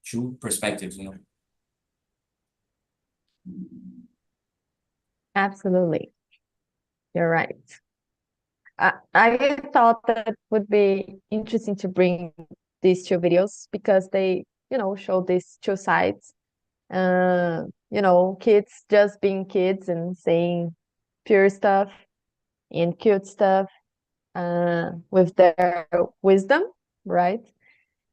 two perspectives, Absolutely. You're right. I thought that would be interesting to bring these two videos because they, show these two sides. Kids just being kids and saying pure stuff and cute stuff with their wisdom, right?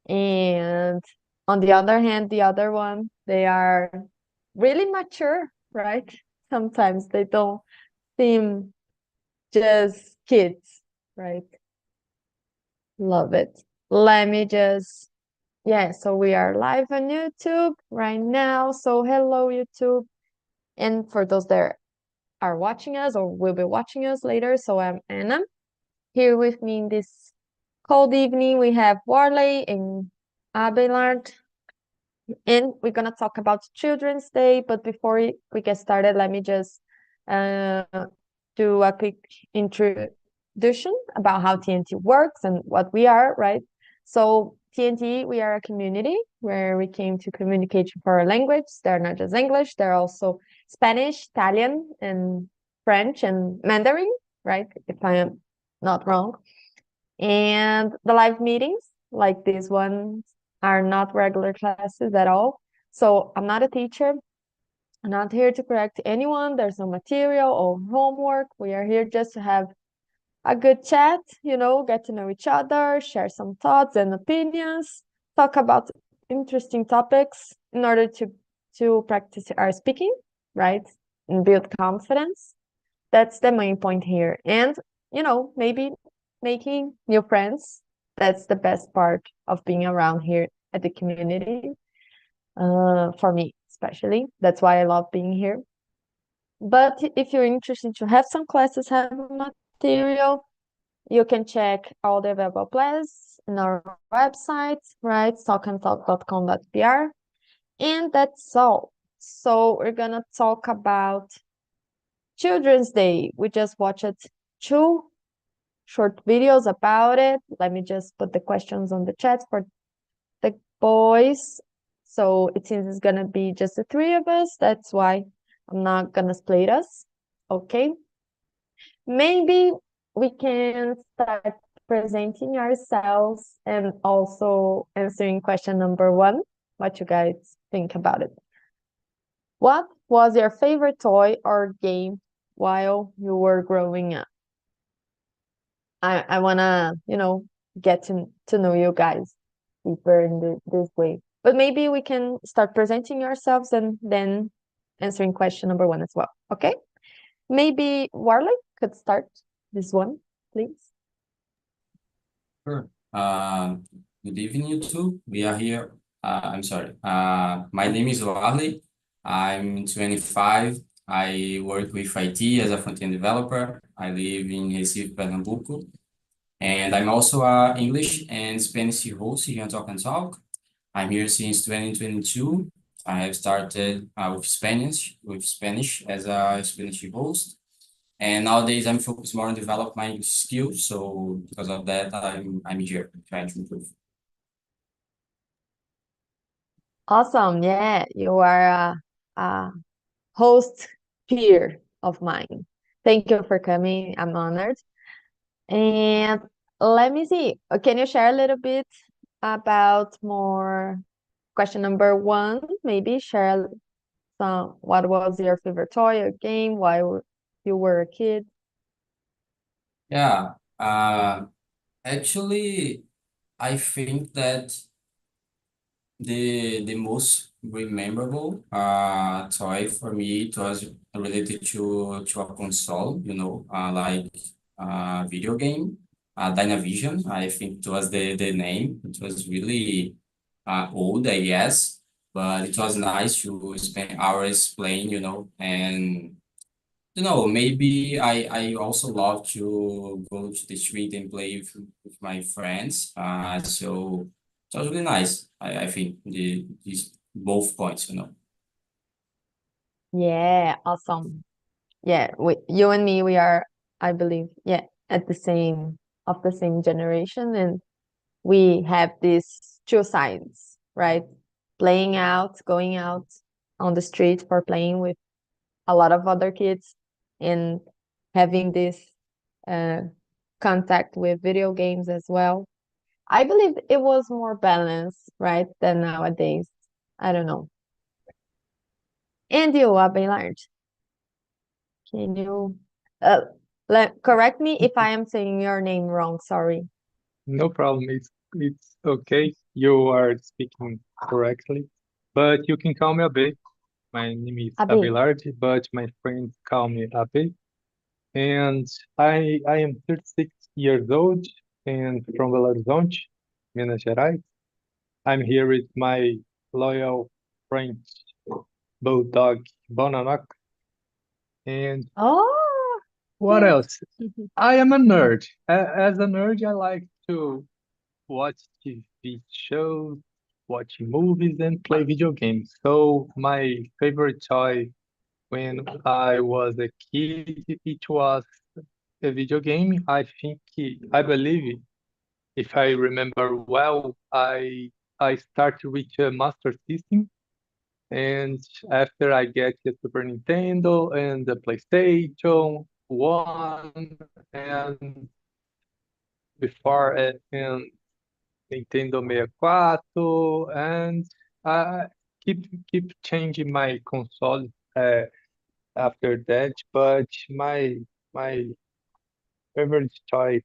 And on the other hand, the other one, they are really mature, right? Sometimes they don't seem just kids, right? Love it. Let me just, yeah, so we are live on YouTube right now. So hello, YouTube. And for those that are watching us or will be watching us later, so I'm Anna. Here with me in this cold evening, we have Warley and Abelard. And we're going to talk about Children's Day. But before we get started, let me just uh, do a quick introduction about how TNT works and what we are, right? So, TNT, we are a community where we came to communicate for our language. They're not just English, they're also Spanish, Italian, and French and Mandarin, right? If I am not wrong. And the live meetings, like these ones, are not regular classes at all. So I'm not a teacher. I'm not here to correct anyone. There's no material or homework. We are here just to have a good chat, get to know each other, share some thoughts and opinions, talk about interesting topics in order to practice our speaking, right? And build confidence. That's the main point here. And, maybe making new friends. That's the best part of being around here at the community, for me, especially. That's why I love being here. But if you're interested to have some classes, have material, you can check all the available classes in our website, right? talkandtalk.com.br. And that's all. So we're gonna talk about Children's Day. We just watched two short videos about it. Let me just put the questions on the chat for the boys. So it seems it's gonna be just the three of us. That's why I'm not gonna split us. Okay. Maybe we can start presenting ourselves and also answering question number one. What you guys think about it? What was your favorite toy or game while you were growing up? I wanna, get to know you guys deeper in this way. But maybe we can start presenting ourselves and then answering question number one as well. Okay? Maybe Warley could start this one, please. Sure. Good evening, you two. We are here. I'm sorry. My name is Warley. I'm 25. I work with IT as a front-end developer. I live in Recife, Pernambuco. And I'm also a English and Spanish host here on Talk and Talk. I'm here since 2022. I have started with Spanish as a Spanish host. And nowadays I'm focused more on develop my skills. So because of that, I'm here trying to improve. Awesome. Yeah, you are a host peer of mine. Thank you for coming. I'm honored. And let me see. Can you share a little bit about more question number one? Maybe share some what was your favorite toy or game while you were a kid? Yeah. Actually, I think that the most memorable toy for me it was related to a console, like video game, Dynavision. I think it was the name. It was really old, I guess, but it was nice to spend hours playing, and maybe I also love to go to the street and play with my friends. So it was really nice. I think these both points. Yeah, awesome. Yeah, you and me, we are, I believe, yeah, at the same generation, and we have these two sides, right? playing out, going out on the street for playing with a lot of other kids and having this uh, contact with video games as well. I believe it was more balanced, right, than nowadays. I don't know. And you, Abelard, can you uh, correct me if I am saying your name wrong? Sorry. No problem. It's okay. You are speaking correctly, but you can call me Abe. My name is Abi. Abelard, but my friends call me Abe. And I am 36 years old and from Belo Horizonte, Minas Gerais. I'm here with my loyal friend Bulldog Bonanock. And Oh, what cute. else? I am a nerd. As a nerd, I like to watch TV shows, watch movies, and play video games. So my favorite toy when I was a kid, it was a video game. I believe, if I remember well, I started with a Master System, and after I get the Super Nintendo and the PlayStation 1, and before and Nintendo 64, and I keep changing my console uh, after that. But my favorite toy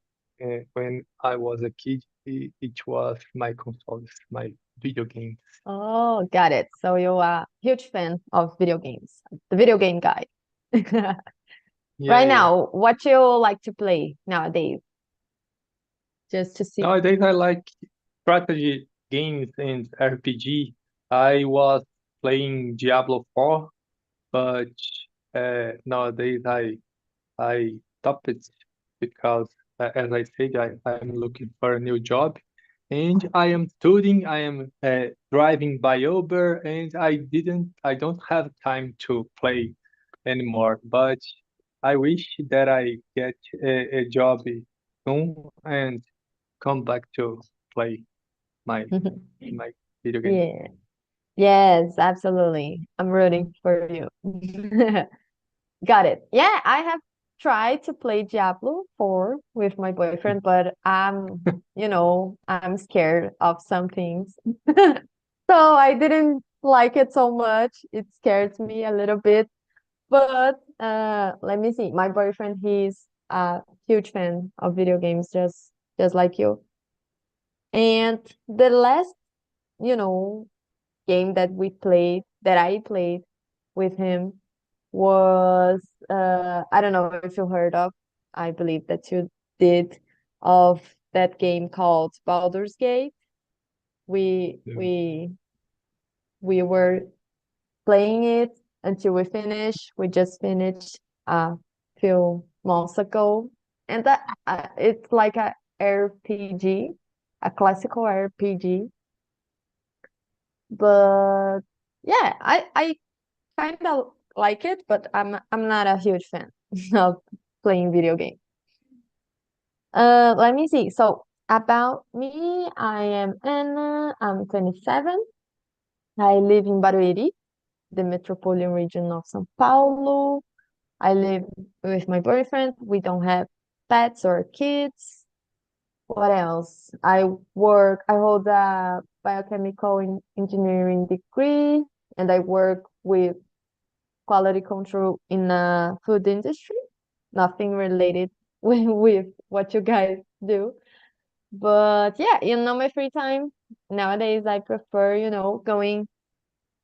when I was a kid, it was my consoles, my video games. Oh, got it. So you are a huge fan of video games, the video game guy. Yeah, Right yeah. now, what you like to play nowadays? Just to see. Nowadays, I like strategy games and RPG. I was playing Diablo 4, but nowadays I stopped it because, as I said, I'm looking for a new job, and I am studying. I am driving by Uber, and I don't have time to play anymore. But I wish that I get a job soon and come back to play my my video game. Yeah. Yes, absolutely. I'm rooting for you. Got it. Yeah, I have tried to play Diablo 4 with my boyfriend, but I'm scared of some things. So I didn't like it so much. It scares me a little bit. But let me see. My boyfriend, he's a huge fan of video games, just like you. And the last, you know, game that I played with him was I don't know if you heard of, I believe that you did, of that game called Baldur's Gate. We Yeah. we we were playing it until we finished. We just finished a few months ago, and it's like a RPG, a classical RPG. But yeah, I kind of like it, but I'm not a huge fan of playing video games. Let me see. So about me, I am Anna. I'm 27. I live in Barueri, the metropolitan region of São Paulo. I live with my boyfriend. We don't have pets or kids. What else? I hold a biochemical engineering degree, and I work with quality control in the food industry. Nothing related with what you guys do. But yeah, my free time nowadays, I prefer, going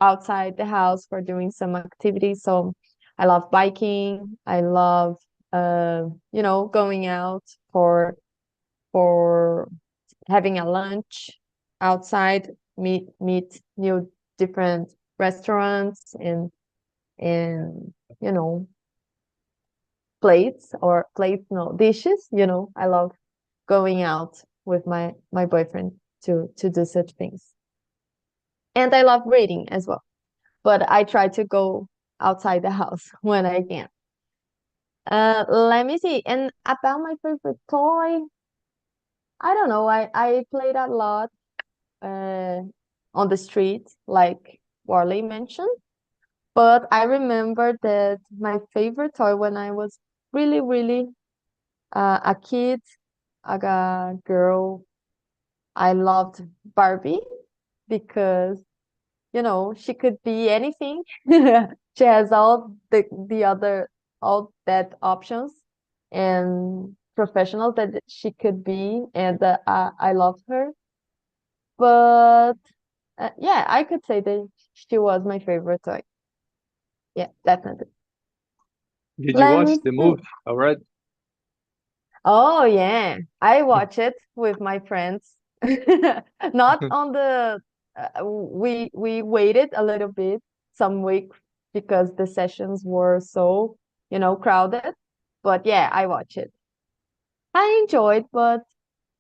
outside the house for doing some activities. So I love biking. I love, going out for having a lunch outside, meet new different restaurants and you know plates, no, dishes. I love going out with my boyfriend to do such things. And I love reading as well, but I try to go outside the house when I can. Let me see. And about my favorite toy, I don't know. I played a lot uh on the street, like Warley mentioned. But I remember that my favorite toy when I was really, really a kid, a girl, I loved Barbie because, she could be anything. She has all that options and professionals that she could be, and I loved her. But yeah, I could say that she was my favorite toy. Yeah, definitely. Did you Let watch me the see. movie already? Oh yeah, I watch it with my friends. Not on the we waited a little bit some weeks because the sessions were so, crowded. But yeah, I watch it. I enjoyed, but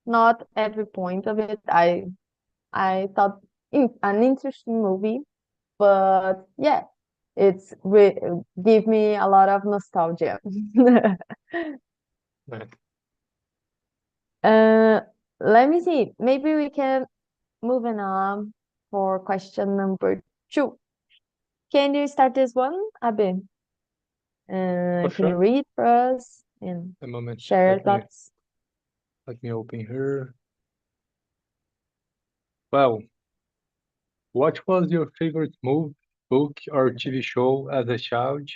not every point of it. I thought an interesting movie, but yeah, give me a lot of nostalgia. Right. Uh, Let me see. Maybe we can moving on for question number two. Can you start this one, Abe? For Can you sure. read for us and A moment. share your Let me thoughts? let me open here. Well, what was your favorite movie, book, or TV show as a child,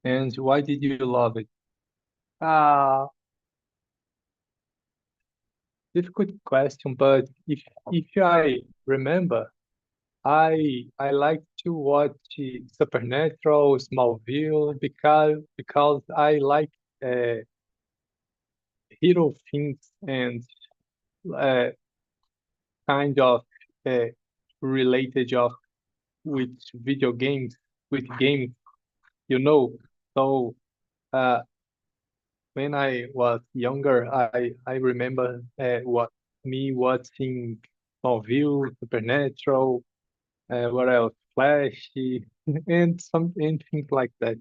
and why did you love it? Ah, difficult question, but if I remember, I like to watch Supernatural, Smallville because I like uh, hero things and uh, kind of uh, related of with video games with games, you know. So uh, when I was younger, I remember what me watching Smallville, Supernatural, what else, Flash, and things like that.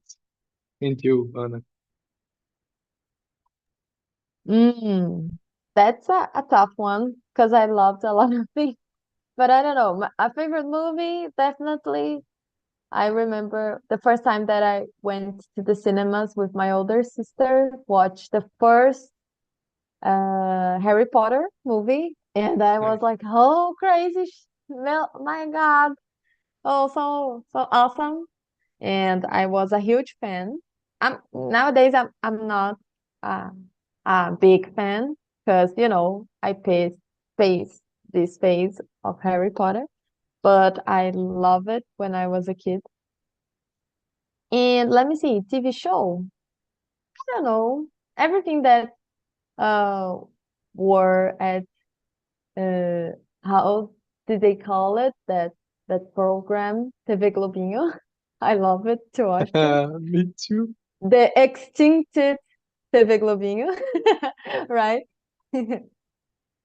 And you, Anna? Mm, that's a tough one because I loved a lot of things. But I don't know. A favorite movie, definitely. I remember the first time that I went to the cinemas with my older sister, watched the first Harry Potter movie, and I was Nice. like, "Oh, crazy! My God! Oh, so awesome!" And I was a huge fan. Nowadays I'm not uh, a big fan because I face this phase of Harry Potter, but I love it when I was a kid. And let me see, TV show. I don't know everything that uh were at uh how did they call it that program TV Globinho. I love it to watch it. Me too. The extincted TV Globinho, right?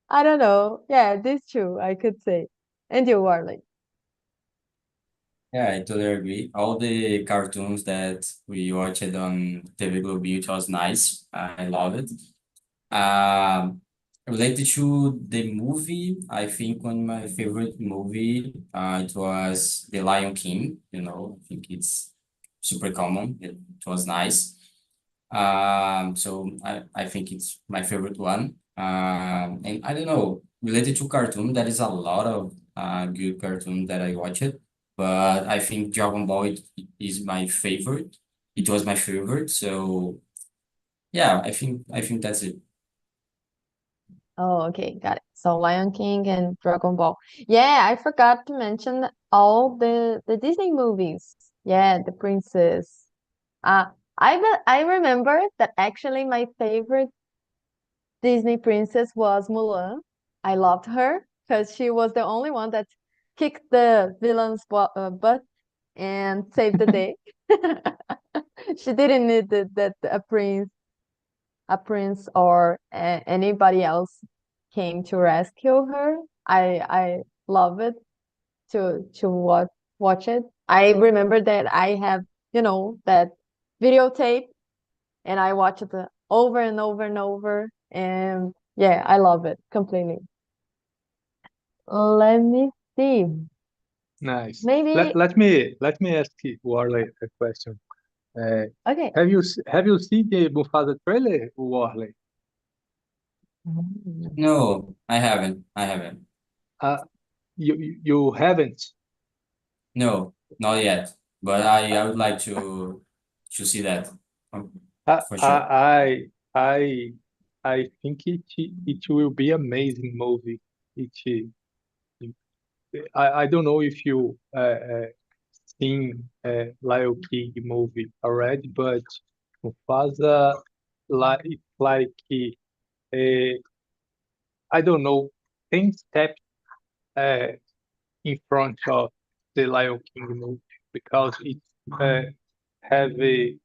I don't know. Yeah, this true, I could say. And you, Warley. Yeah, I totally agree. All the cartoons that we watched on TV Globinho, it was nice. I love it. Um, Related to the movie, I think one of my favorite movie, it was The Lion King. I think it's super common. It was nice. So I think it's my favorite one. And I don't know, related to cartoon, there is a lot of good cartoon that I watched, but I think Dragon Ball is my favorite. It was my favorite. So yeah, I think that's it. Oh, okay, got it. So Lion King and Dragon Ball. Yeah, I forgot to mention all the Disney movies. Yeah, the princess. Uh, I remember that actually my favorite Disney princess was Mulan. I loved her because she was the only one that kicked the villain's butt and saved the day. She didn't need that a prince or anybody else came to rescue her. I love it to watch it. I remember that I have, that videotape and I watch it over and over and over. And yeah, I love it completely. Let me see. Nice. Let Maybe, let me let me ask you, Warley, a question. Uh, okay. have you seen the Mufasa trailer, Warley? Mm. No, I haven't. I haven't. Uh, you haven't. No, not yet. But I would like to see that um, I for sure. I I I think it will be amazing movie. It I don't know if you seen Lion King movie already, but Mufasa like I don't know 10 steps uh, in front of the Lion King movie because it uh, have a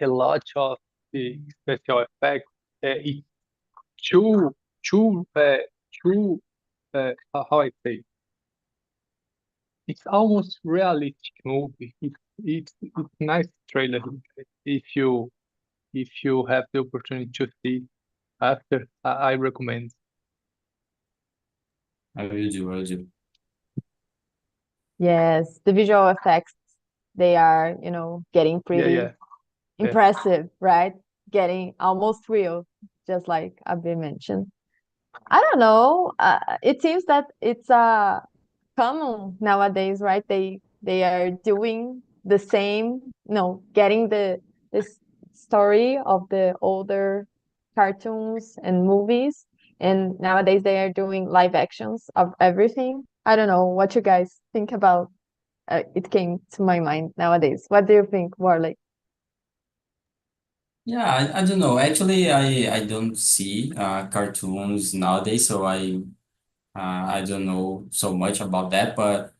lot of the special effects. It's too too too how I say it's almost realistic movie. It's nice trailer if you have the opportunity to see after I recommend. I will do. I will do. Yes, the visual effects, they are, getting Yeah, pretty yeah, yeah. impressive, right? Getting almost real, just like Abby mentioned. I don't know. It seems that it's common nowadays, right? They are doing the same, getting the this story of the older cartoons and movies, and nowadays they are doing live actions of everything. I don't know what you guys think about. It came to my mind nowadays. What do you think, Warley? Yeah, I don't know. Actually, I don't see cartoons nowadays, so I don't know so much about that. But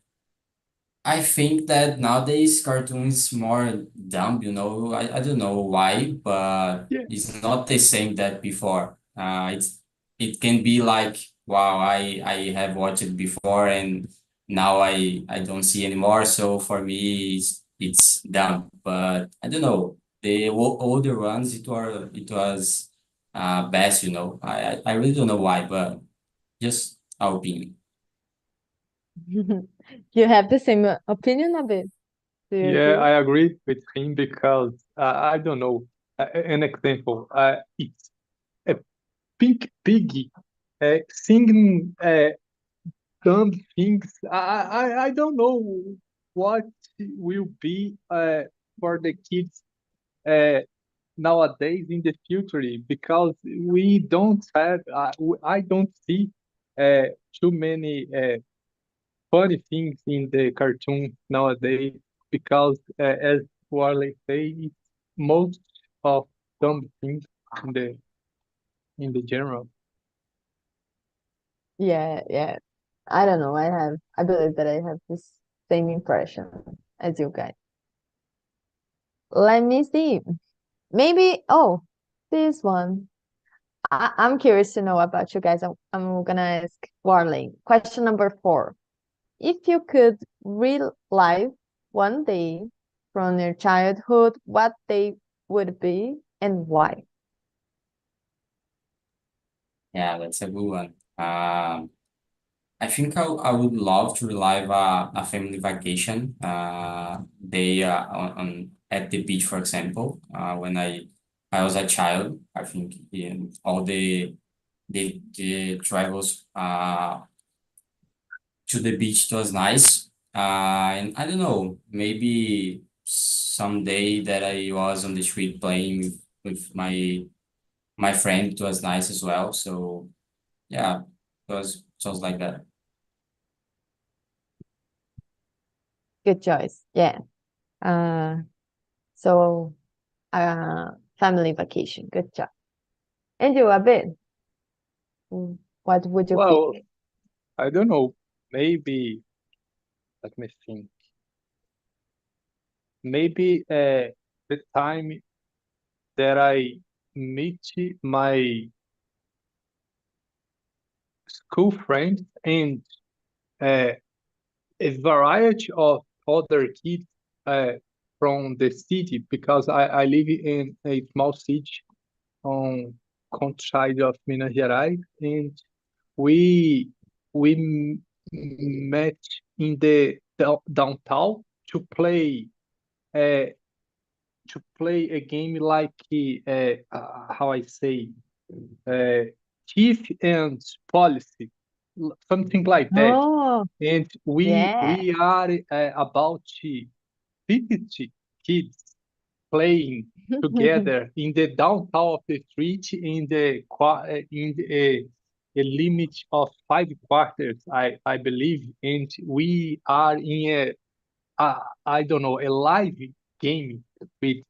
I think that nowadays cartoons more dumb, I don't know why, but Yeah. it's not the same that before. It can be like, wow, I have watched it before and now I don't see anymore. So for me it's dumb. But I don't know. The older ones it was best, I really don't know why, but just our opinion. You have the same opinion of it. Do you Yeah, agree? I agree with him because I don't know. An example, it's a pink piggy singing dumb things. I don't know what will be for the kids uh, nowadays in the future because we don't have. I don't see uh, too many funny things in the cartoon nowadays because, as Warley say, it's most of dumb things in the general. Yeah, yeah. I don't know. I believe that I have this same impression as you guys. Let me see. Maybe, oh, this one. I'm curious to know about you guys. I'm gonna ask Warling. Question number 4. If you could relive one day from your childhood, what day would it be and why? Yeah, that's a good one. I think I would love to relive a family vacation day on at the beach, for example. When I was a child, I think all the travels to the beach was nice. And I don't know, maybe someday that I was on the street playing with my friend, it was nice as well. So yeah, it was sounds like that. Good choice. Yeah. Uh, so uh, family vacation. Good job. And you, a bit. What would you Well, pick? I don't know. Maybe let me think. Maybe the time that I meet my school friends and uh, a variety of other kids uh, from the city because I live in a small city on countryside of Minas Gerais and we we met in the downtown uh, to play a game like how I say thief and policy, something like that. Oh, And yeah. we are about 50 kids playing together in the downtown of the street in a limit of 5 quarters, I believe, and we are in I don't know, a live game with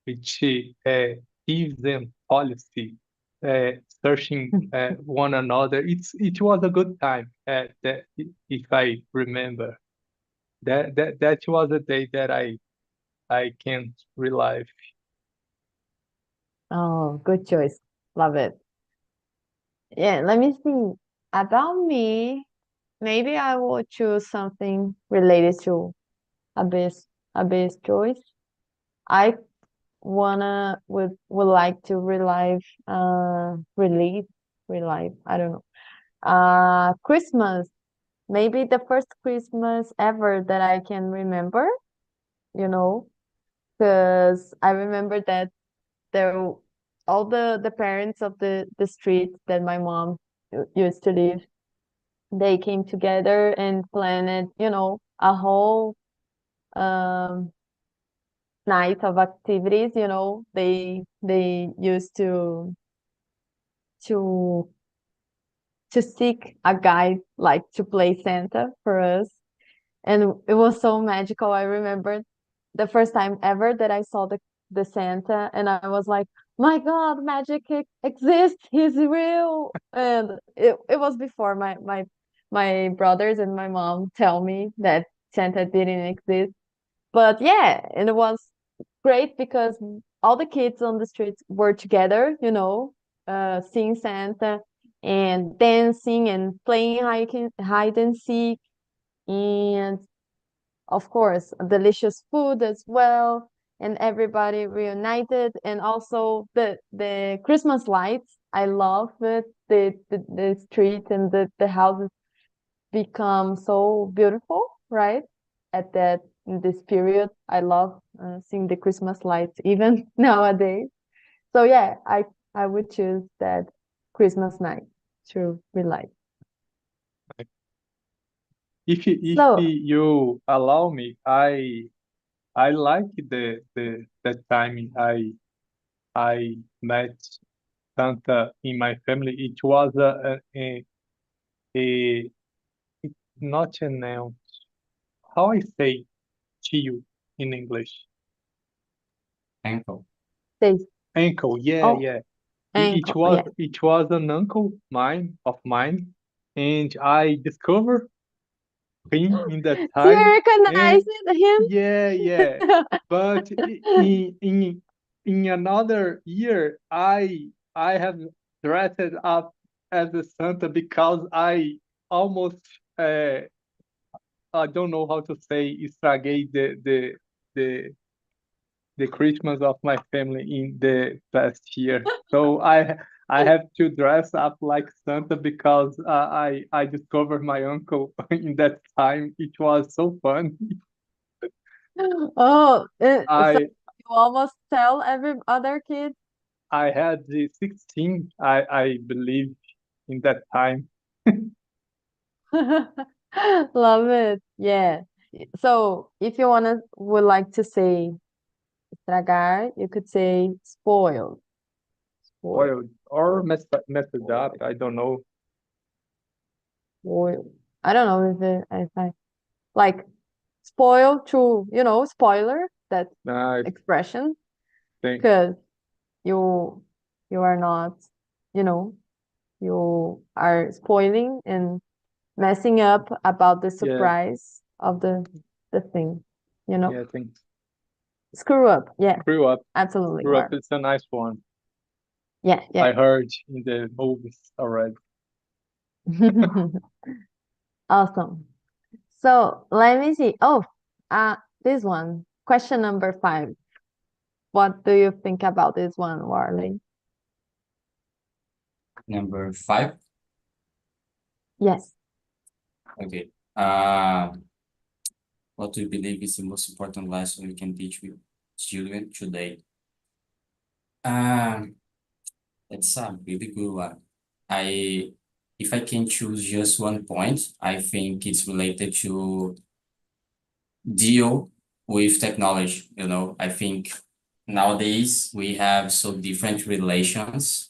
which gives them policy, searching one another. It was a good time. If I remember, that was a day that I can't relive. Oh, good choice. Love it. Yeah, let me see. About me, maybe I will choose something related to abyss abyss choice. I would like to relive, I don't know. Christmas. Maybe the first Christmas ever that I can remember, you know, because I remember that there all the parents of the street that my mom used to live, they came together and planned, a whole um night of activities, they used to to seek a guy like to play Santa for us. And it was so magical. I remember the first time ever that I saw the Santa, and I was like, my God, magic exists. He's real. And it was before my brothers and my mom tell me that Santa didn't exist. But yeah, and it was great because all the kids on the streets were together, seeing Santa and dancing and playing hide and seek, and of course, delicious food as well, and everybody reunited, and also the Christmas lights. I love it. The street and the houses become so beautiful, right? At that in this period, I love seeing the Christmas lights even nowadays. So yeah, I would choose that Christmas night to relight. If So you allow me, I like the time I met Santa in my family. It was a not an how I say to you in English. Ankle. they Uncle, yeah, oh, yeah. ankle, yeah. It was an uncle mine, and I discovered him in that Do you time, recognize and him? yeah, yeah. But in another year, I have dressed up as a Santa because I almost I don't know how to say estraguei the the Christmas of my family in the past year. So I have to dress up like Santa because I discovered my uncle in that time. It was so fun. Oh, so I you almost tell every other kid? I had the 16, I believe, in that time. Love it. Yeah. So if you would like to say estragar, you could say spoiled. Spoiled. Or messed up. I don't know. Spoiled. I don't know if I like spoiled to, spoiler, that I expression, think, because you you are not, you know, you are spoiling and messing up about the yeah, surprise of the thing, you yeah, know? I think Screw up. Yeah, grew up. absolutely you Grew up are. is a nice one. Yeah, yeah. I heard in the movies already. Awesome. So let me see. Oh, this one. Question number 5. What do you think about this one, Warley? Number 5. Yes. Okay. what do you believe is the most important lesson we can teach with children today? Um, that's a really good one. I, if I can choose just one point, I think it's related to deal with technology. I think nowadays we have so different relations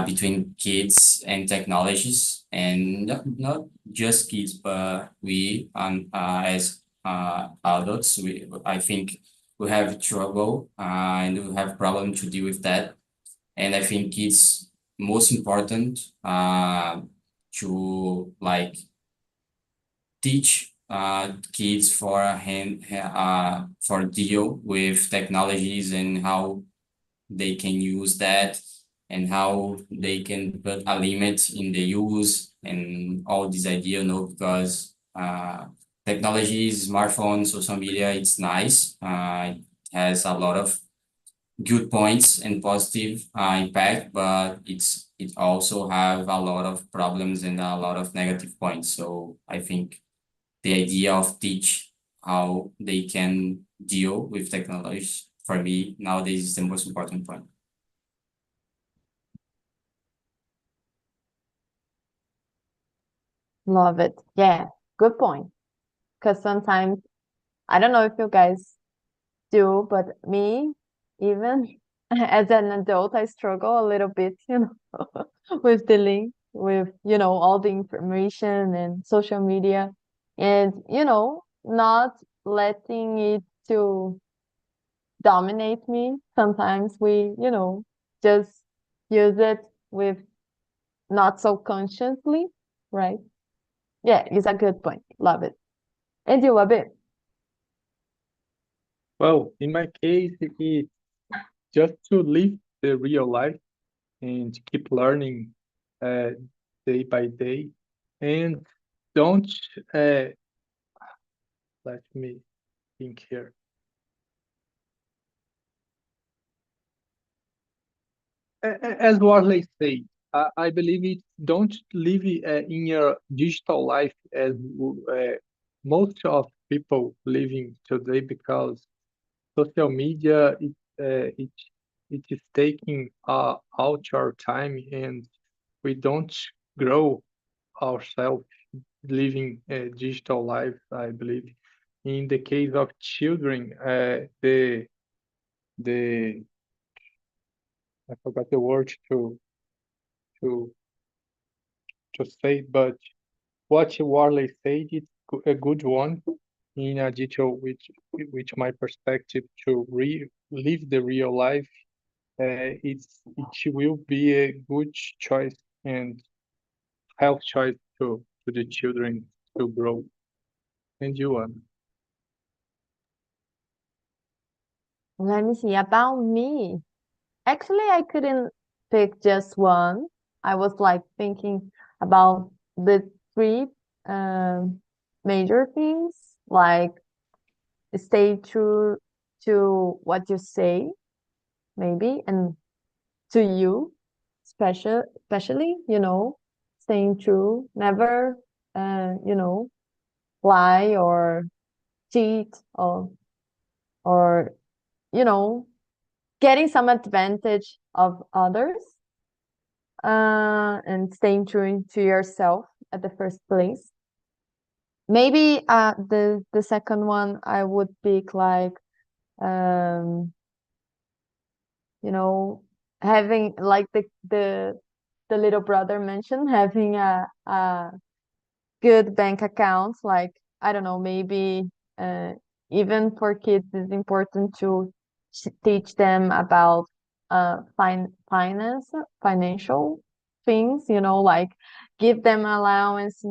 between kids and technologies, and not just kids, but we as adults, I think we have trouble and we have problem to deal with that. And I think it's most important to like teach kids for deal with technologies and how they can use that and how they can put a limit in the use and all this idea, because technology, smartphone, social media, it's nice. It has a lot of good points and positive impact, but it also have a lot of problems and a lot of negative points. So I think the idea of teach how they can deal with technology for me nowadays is the most important point. Love it. Yeah, good point. Because sometimes, I don't know if you guys do, but me, even as an adult, I struggle a little bit, with the link, with, all the information and social media, and, not letting it to dominate me. Sometimes we, just use it with not so consciously, right? Yeah, it's a good point. Love it. And you, Abe? Well, in my case, it's just to live the real life and keep learning uh, day by day. And don't, uh, let me think here. As Warley said, I believe it don't live in your digital life as most of people living today, because social media it is taking out our time, and we don't grow ourselves living digital life, I believe. In the case of children, the I forgot the word to to say, but what Warley said is a good one in a detail which my perspective to live the real life. It will be a good choice and health choice to the children to grow. And you, Let me see. About me, actually, I couldn't pick just one. I was like thinking about the three um, major things, like stay true to what you say, maybe, and to you, especially, staying true, never, lie or cheat or you know, getting some advantage of others, and staying true to yourself at the first place. Maybe the second one I would pick like um you know having like the little brother mentioned, having a good bank accounts, like I don't know, maybe uh, even for kids it's important to teach them about financial things, like give them allowance,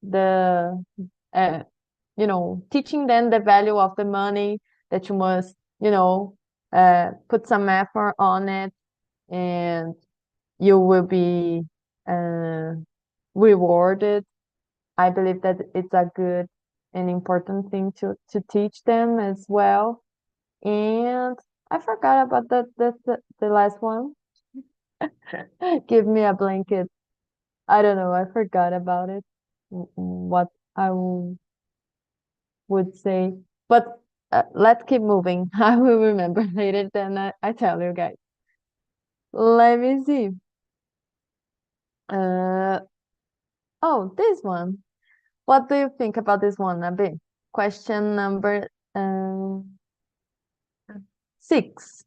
the uh, teaching them the value of the money, that you must, put some effort on it, and you will be uh, rewarded. I believe that it's a good and important thing to teach them as well. And I forgot about the last one. Give me a blanket. I don't know. I forgot about it. What I will. would say. But let's keep moving. I will remember later, then I tell you guys. Let me see. Uh, oh, this one. What do you think about this one, Nabi? Question number 6.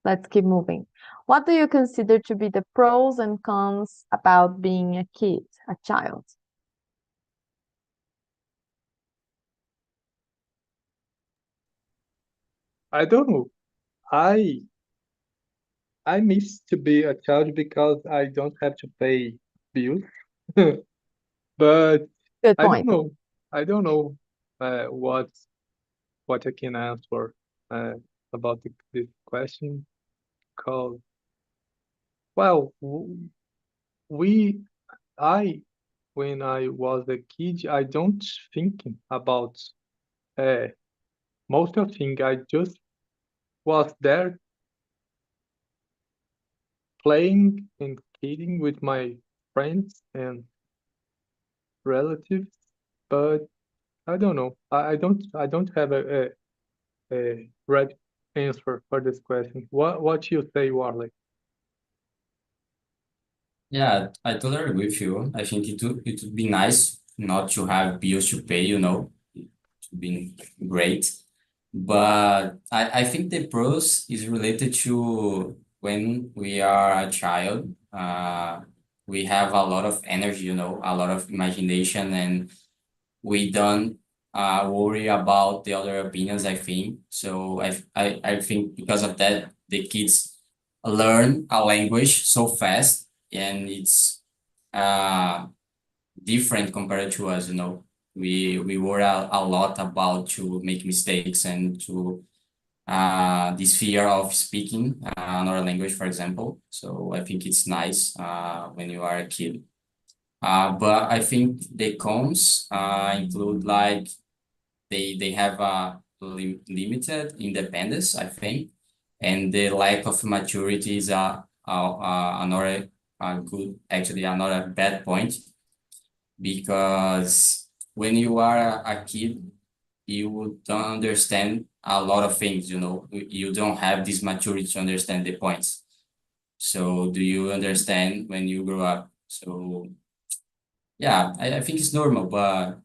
Let's keep moving. What do you consider to be the pros and cons about being a kid, a child? I don't know. I I miss to be a child because I don't have to pay bills. But Good I don't point. know. I don't know uh, what what I can answer uh, about this question. Because well, we I when I was a kid, I don't thinking about uh, most of things. I just was there playing and kidding with my friends and relatives, but I don't know. I don't have a right answer for this question. What you say, Warley? Yeah, I totally agree with you. I think it would be nice not to have bills to pay, It would be great. But I think the pros is related to when we are a child. We have a lot of energy, a lot of imagination, and we don't worry about the other opinions, I think. So I think because of that, the kids learn a language so fast, and it's uh, different compared to us, We worry a lot about to make mistakes and to this fear of speaking another language, for example. So I think it's nice when you are a kid. But I think the cons include like they have a limited independence, I think, and the lack of maturity is another good, actually another bad point, because when you are a kid, you don't understand a lot of things, You don't have this maturity to understand the points. So do you understand when you grow up? So yeah, I think it's normal, but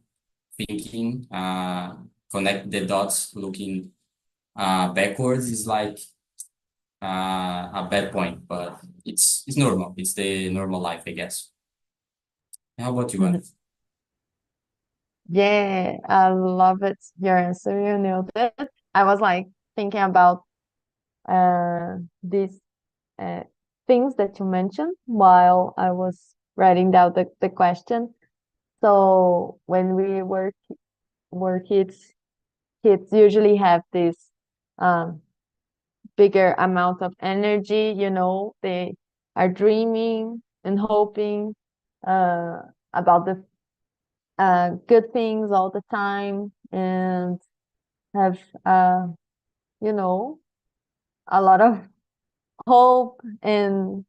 thinking, connect the dots, looking backwards is like a bad point, but it's normal. It's the normal life, I guess. How about you, Anne? Yeah, I love it. Your answer, you nailed it. I was like thinking about these uh, things that you mentioned while I was writing down the question. So when we were kids, kids usually have this um, bigger amount of energy, they are dreaming and hoping uh, about the good things all the time and have, you know, a lot of hope and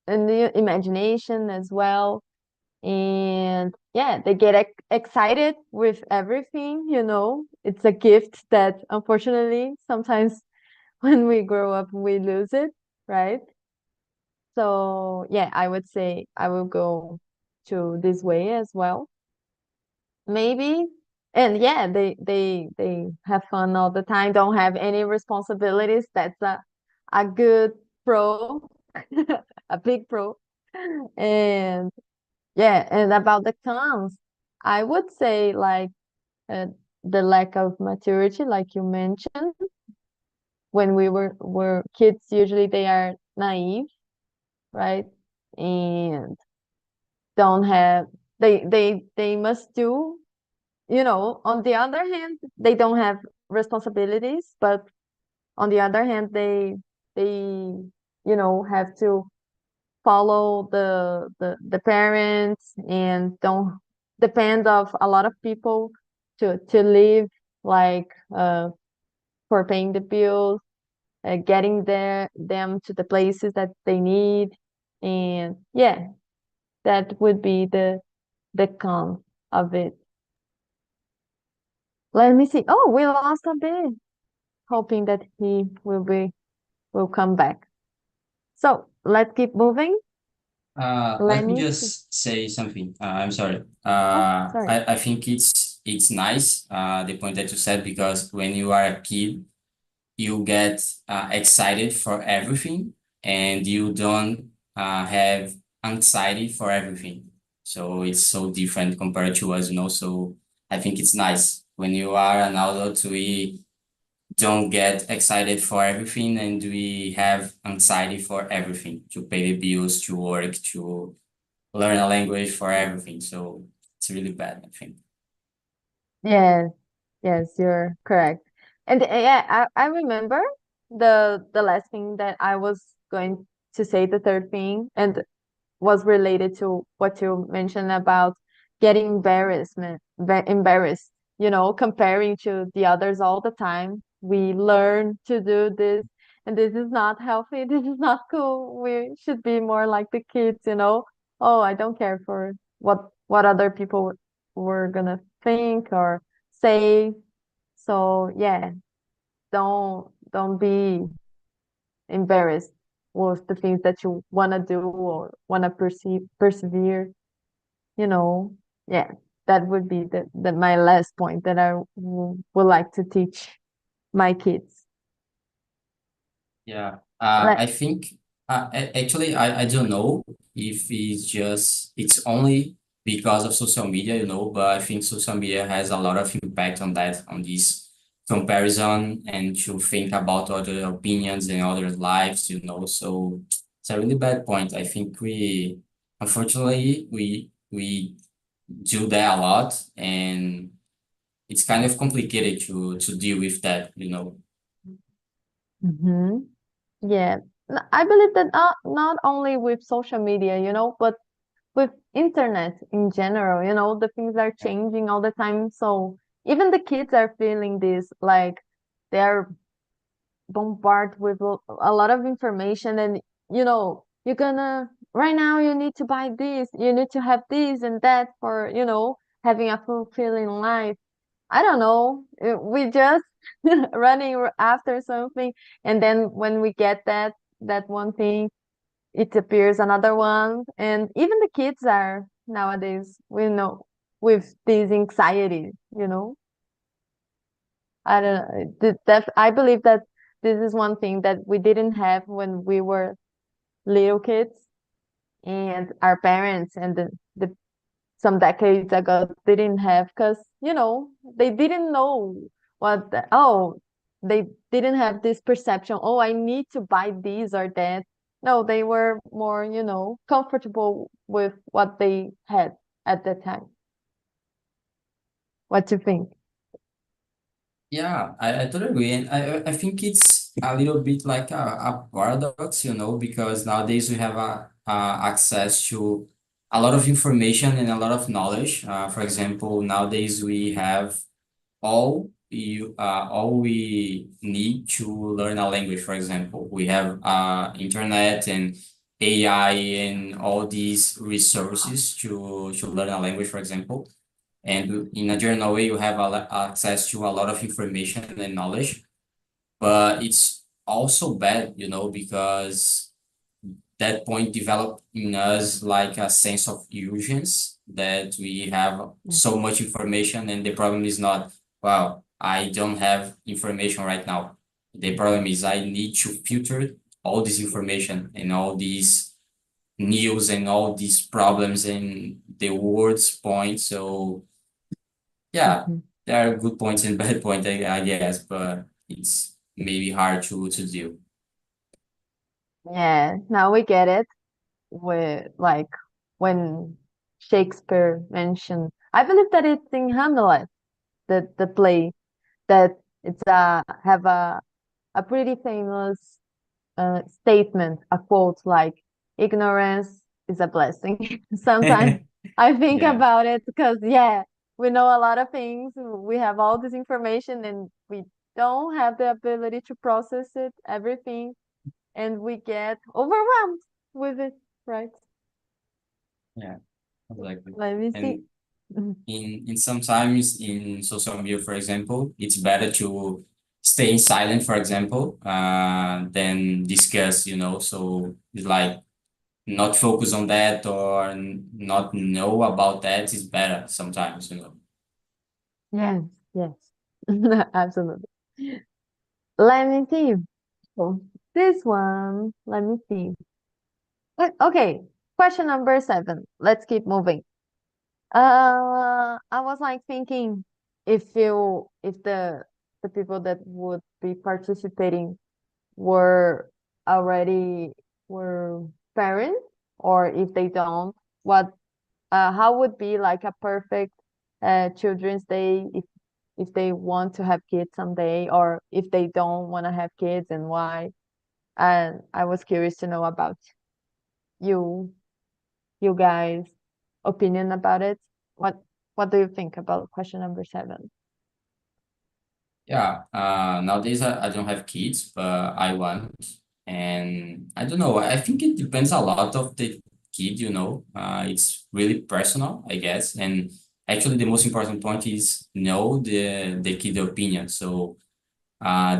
the imagination as well. And yeah, they get excited with everything, It's a gift that unfortunately sometimes when we grow up we lose it, right? So yeah, I would say I will go to this way as well. Maybe. And yeah, they have fun all the time, don't have any responsibilities. That's a good pro, a big pro. And yeah, and about the cons, I would say like uh, the lack of maturity, like you mentioned. When we were kids, usually they are naive, right? And don't have they must do, on the other hand, they don't have responsibilities, but on the other hand, they have to follow the parents and don't depend of a lot of people to live, like for paying the bills, getting them to the places that they need. And yeah, that would be the con of it. Let me see. Oh, we lost a bit. Hoping that he will come back. So let's keep moving. Let Let me me see. just say something. I'm sorry. Oh, sorry. I think it's nice, the point that you said, because when you are a kid, you get excited for everything and you don't have anxiety for everything. So it's so different compared to us, you know. So I think it's nice when you are an adult, we don't get excited for everything and we have anxiety for everything, to pay the bills, to work, to learn a language, for everything. So it's really bad, I think. Yes, yes, you're correct. And yeah, I remember the last thing that I was going to say, the third thing, and was related to what you mentioned about getting embarrassed, comparing to the others all the time. We learn to do this, and this is not healthy. This is not cool. We should be more like the kids. Oh, I don't care for what other people were gonna think or say. So yeah, don't be embarrassed with the things that you want to do or want to persevere, you know. Yeah, that would be the my last point that I would like to teach my kids. Yeah, Let I think actually I don't know if it's only because of social media, you know, but I think social media has a lot of impact on that, on this comparison and to think about other opinions and other lives, you know. So it's a really bad point. I think unfortunately, we do that a lot, and it's kind of complicated to deal with that, you know. hmm yeah, I believe that not only with social media, but with internet in general, the things are changing all the time. So even the kids are feeling this, like they're bombarded with a lot of information, and you're gonna right now you need to buy this, you need to have this and that for having a fulfilling life. I don't know, we just running after something, and then when we get that one thing, it appears another one. And even the kids are nowadays, we know, with this anxiety, I don't know. I believe that this is one thing that we didn't have when we were little kids, and our parents and some decades ago didn't have, because they didn't know they didn't have this perception. Oh, I need to buy this or that. No, they were more comfortable with what they had at that time. What do you think? Yeah, I totally agree. And I think it's a little bit like a paradox, you know, because nowadays we have access to a lot of information and a lot of knowledge. For example, nowadays we have all we need to learn a language. For example, we have internet and AI and all these resources to learn a language, for example. And in a general way, you have access to a lot of information and knowledge, but it's also bad, you know, because that point developed in us like a sense of urgency, that we have so much information, and the problem is not, well, I don't have information right now. The problem is I need to filter all this information and all these news and all these problems and the words point. So yeah, Mhm. there are good points and bad points, I guess, but it's maybe hard to do. Yeah, now we get it. With like when Shakespeare mentioned, I believe that it's in Hamlet, the play, that it's have a pretty famous statement, a quote like, "Ignorance is a blessing." Sometimes I think Yeah, about it because yeah, we know a lot of things, we have all this information, and we don't have the ability to process it, everything, and we get overwhelmed with it, right? yeah, exactly. Let me And see. in sometimes in social media, for example, it's better to stay in silent, for example, than discuss, So it's like not focus on that or not know about that is better sometimes. Yes, yes, absolutely. Let me see. So this one, let me see. Okay, question number 7. Let's keep moving. I was like thinking if the people that would be participating were already were parents, or if they don't, what how would be like a perfect children's day if they want to have kids someday, or if they don't want to have kids, and why. And I was curious to know about you you guys' opinion about it. What what do you think about question number 7? Yeah, nowadays I don't have kids, but I want. And I don't know, I think it depends a lot of the kid. It's really personal, I guess. And actually, the most important point is know the kid opinion. So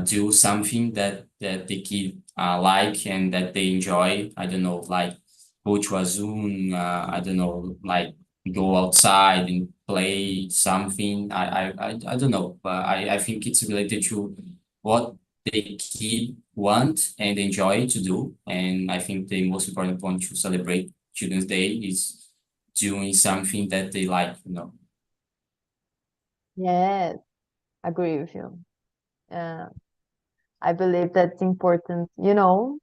do something that the kid like and that they enjoy. I don't know, like go to a Zoom. I don't know, like go outside and play something. I don't know, but I think it's related to what the kid want and enjoy to do. And I think the most important point to celebrate Children's Day is doing something that they like. Yes, agree with you. Uh, I believe that's important, in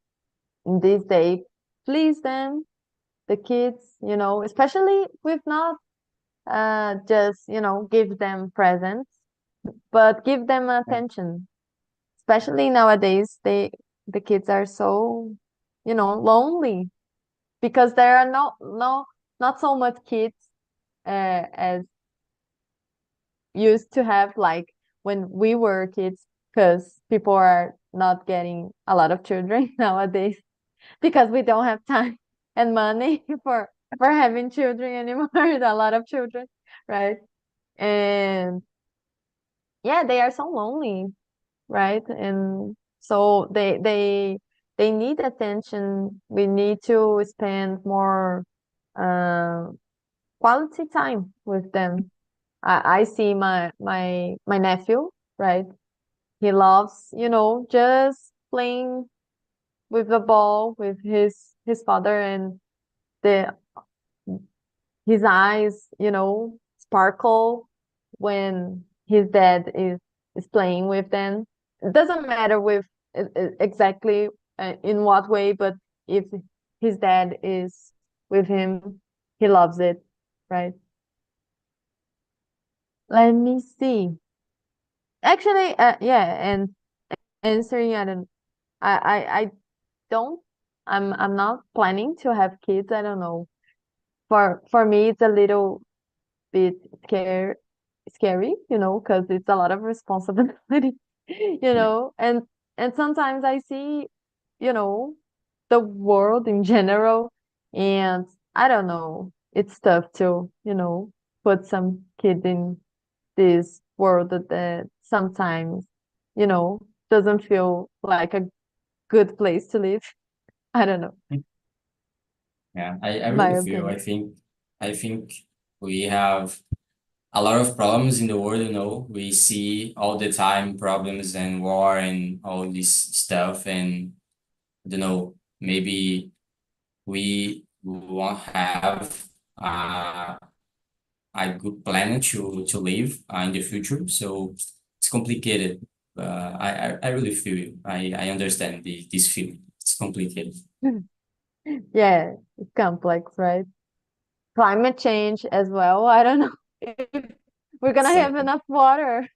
this day, please them, the kids, especially with not just, give them presents, but give them attention. Especially nowadays, the kids are so, lonely because there are not so much kids as used to have, like when we were kids, because people are not getting a lot of children nowadays because we don't have time and money for having children anymore, a lot of children, right? And yeah, they are so lonely, right? And so they need attention. We need to spend more uh, quality time with them. I see my nephew, right? He loves, just playing with the ball with his father, and the his eyes, sparkle when his dad is playing with them. It doesn't matter with exactly in what way, but if his dad is with him, he loves it, right? Let me see. Actually, yeah, and answering, I don't, I don't, I'm not planning to have kids. I don't know. For me, it's a little bit scary, because it's a lot of responsibility, and sometimes I see, you know, the world in general, and I don't know, it's tough to, put some kid in this world that sometimes, doesn't feel like a good place to live. I don't know, Yeah, I my really feel. I opinion. think I think we have a lot of problems in the world. We see all the time problems and war and all this stuff, and I don't know, maybe we won't have a good planet to live in the future. So it's complicated. I really feel you. I understand this feeling. It's complicated. Yeah, it's complex, right? Climate change as well. I don't know if we're gonna have Exactly. enough water.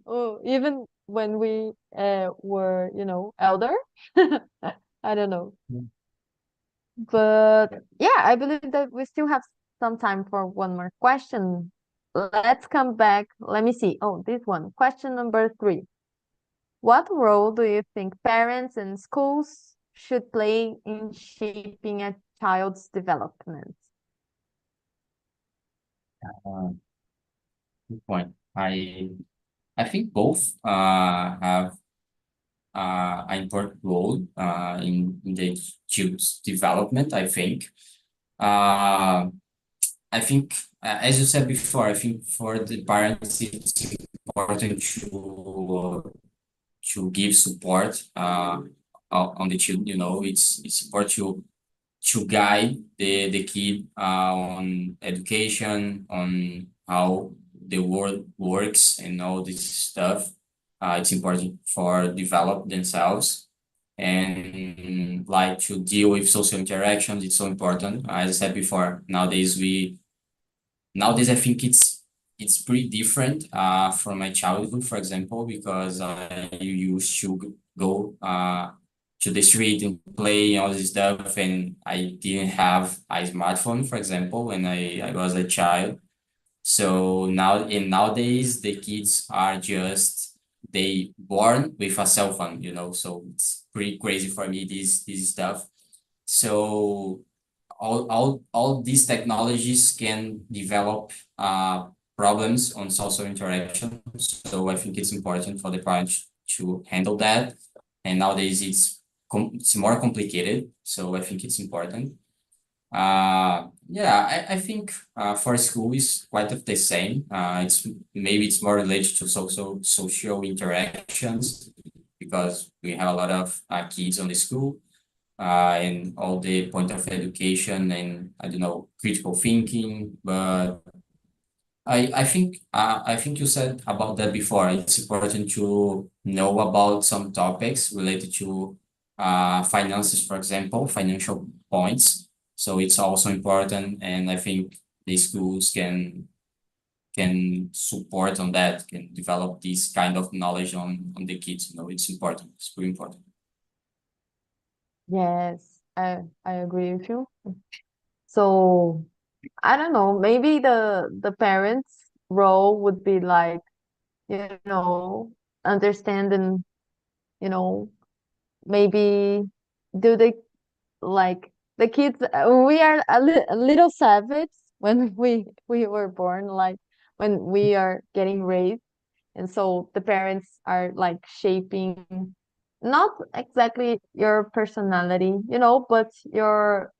Oh, even when we were, elder. I don't know. Mm. But yeah, I believe that we still have some time for one more question. Let's come back. Let me see. Oh, this one. Question number 3. What role do you think parents and schools should play in shaping a child's development? Uh, Good point. I think both have an important role in the child's development, I think. Uh, I think, as you said before, I think for the parents, it's important to give support on the children. It's important to guide the kid on education, on how the world works and all this stuff. It's important for develop themselves and like to deal with social interactions. It's so important. As I said before, nowadays I think it's pretty different from my childhood, for example, because I used to go to the street and play all this stuff, and I didn't have a smartphone, for example, when I was a child. So nowadays the kids are just they born with a cell phone, so it's pretty crazy for me this stuff. So all these technologies can develop problems on social interaction. So I think it's important for the parents to handle that. And nowadays it's more complicated. So I think it's important. Yeah, I think for school is quite of the same. It's more related to social interactions because we have a lot of kids on the school and all the point of education and I don't know critical thinking. But I think you said about that before. It's important to know about some topics related to finances, for example, financial points. So it's also important, and I think the schools can support on that, can develop this kind of knowledge on the kids. It's important. It's very important. Yes, I agree with you. So I don't know, maybe the parents' role would be like, you know, understanding, you know, maybe do they like the kids we are a little savage when we were born, like when we are getting raised, and so the parents are like shaping not exactly your personality, but your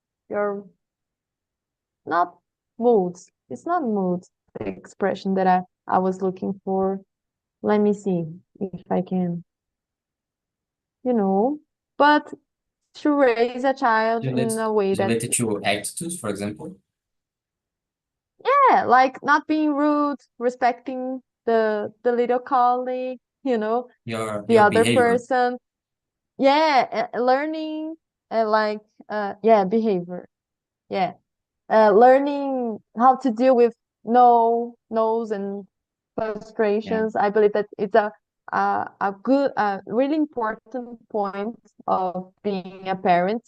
not moods. It's not moods, the expression that I was looking for. Let me see if I can, you know, but to raise a child in Related a way that, related to attitudes, for example, yeah, like not being rude, respecting the little colleague, your the your other behavior. person. Yeah, learning, like, yeah, behavior. Yeah, learning how to deal with no's and Yeah. frustrations. I believe that it's a good, really important point of being a parent.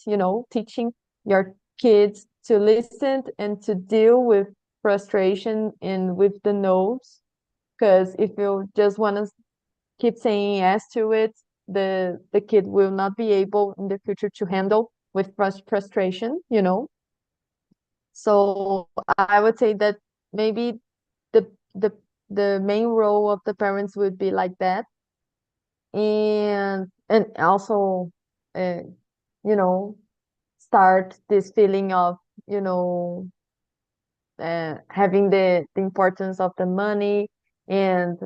Teaching your kids to listen and to deal with frustration and with the no's. Because if you just want to keep saying yes to it, the kid will not be able in the future to handle with frustration. So I would say that maybe the the the main role of the parents would be like that, and also, uh, you know, start this feeling of, you know, having the importance of the money, and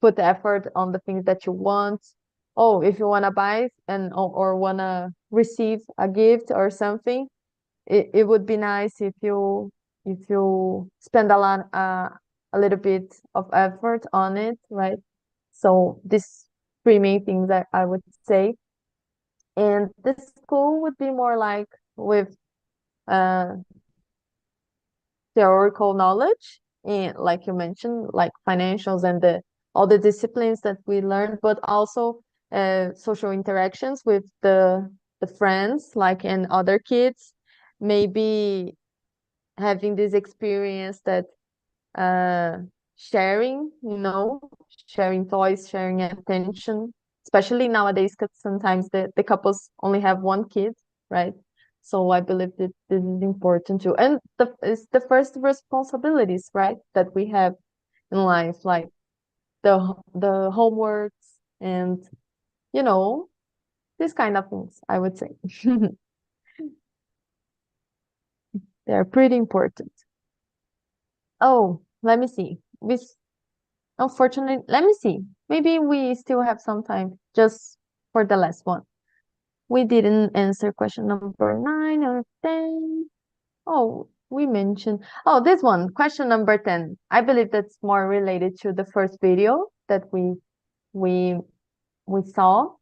put effort on the things that you want. Oh, if you want to buy or want to receive a gift or something, it would be nice if you spend a little bit of effort on it, right? So these three main things that I would say. And the school would be more like with uh theoretical knowledge, and like you mentioned, like financials and the all the disciplines that we learned, but also social interactions with the friends, like, and other kids, maybe having this experience that uh sharing, sharing toys, sharing attention, especially nowadays, because sometimes the couples only have one kid, right? So I believe that this is important too. And it's the first responsibilities, right, that we have in life, like the homeworks and, you know, these kind of things, I would say. They're pretty important. Oh, let me see. Unfortunately, let me see. Maybe we still have some time just for the last one. We didn't answer question number 9 or 10. Oh, we mentioned. Oh, this one, question number 10. I believe that's more related to the first video that we we saw.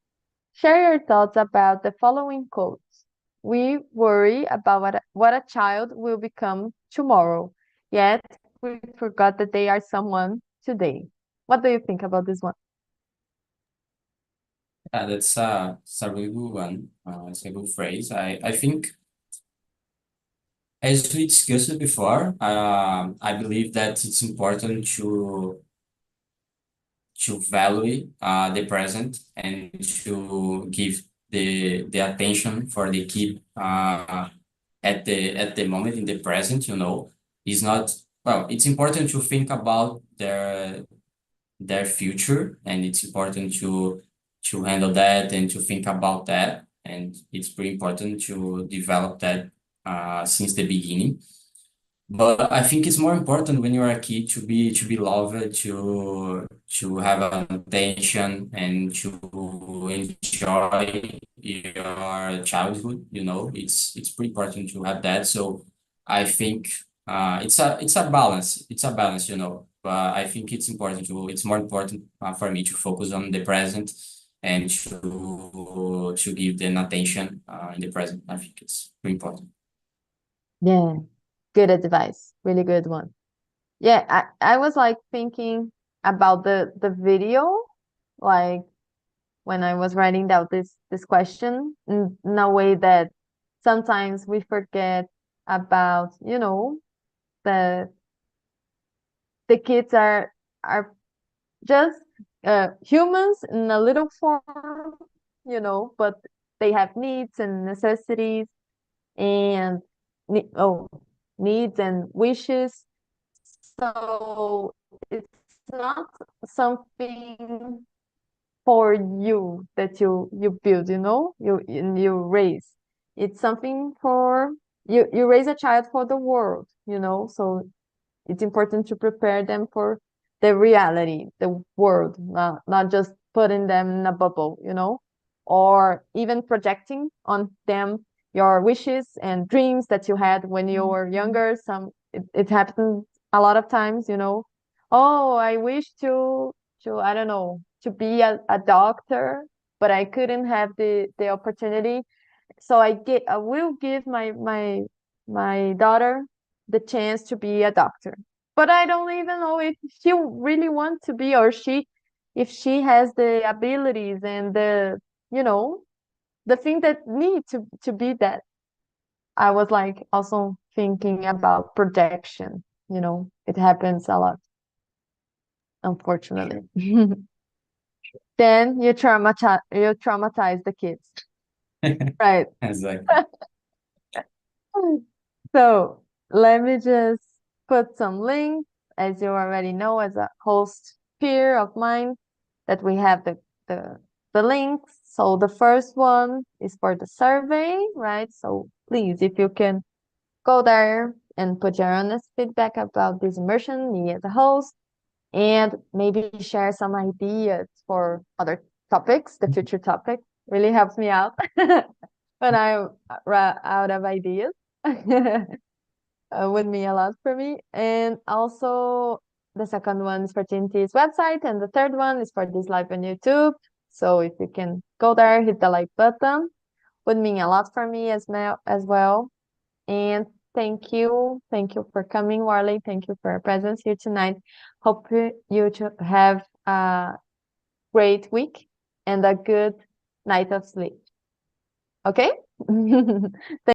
Share your thoughts about the following quotes. We worry about what a child will become tomorrow, yet we forgot that they are someone today. What do you think about this one? Yeah, it's a really good one. It's a good phrase. I think, as we discussed before, I believe that it's important to value the present and to give the attention for the kid at the moment in the present. It's not well. It's important to think about their future, and it's important to handle that and to think about that, and it's pretty important to develop that since the beginning. But I think it's more important when you're a kid to be loved, to have attention and to enjoy your childhood. It's pretty important to have that. So I think it's a balance. It's a balance. But I think it's more important for me to focus on the present and to give them attention in the present. I think it's pretty important. Yeah, good advice. Really good one. Yeah, I was like thinking about the video, like when I was writing down this question in a way that sometimes we forget about, the the kids are just humans in a little form, but they have needs and necessities and oh, needs and wishes. So it's not something for you that you build, you raise. It's something for you raise a child for the world, so it's important to prepare them for the reality, the world, not just putting them in a bubble, or even projecting on them your wishes and dreams that you had when you were younger. It happens a lot of times, oh, I wish to I don't know, to be a doctor, but I couldn't have the opportunity. So I will give my daughter the chance to be a doctor. But I don't even know if she really wants to be, or if she has the abilities and you know, the thing that need to be that. I was like also thinking about projection, it happens a lot, unfortunately. Then you traumatize the kids, right? Exactly. So let me just put some links, as you already know, as a host peer of mine, that we have the links. So the first one is for the survey, right? So please, if you can go there and put your honest feedback about this immersion, me as a host, and maybe share some ideas for other topics. The future topic really helps me out when I'm out of ideas. Would mean a lot for me. And also, the second one is for TNT's website, and the third one is for this live on YouTube. So if you can go there, hit the like button, would mean a lot for me as well. And thank you for coming, Warley. Thank you for your presence here tonight. Hope you to have a great week and a good night of sleep. Okay?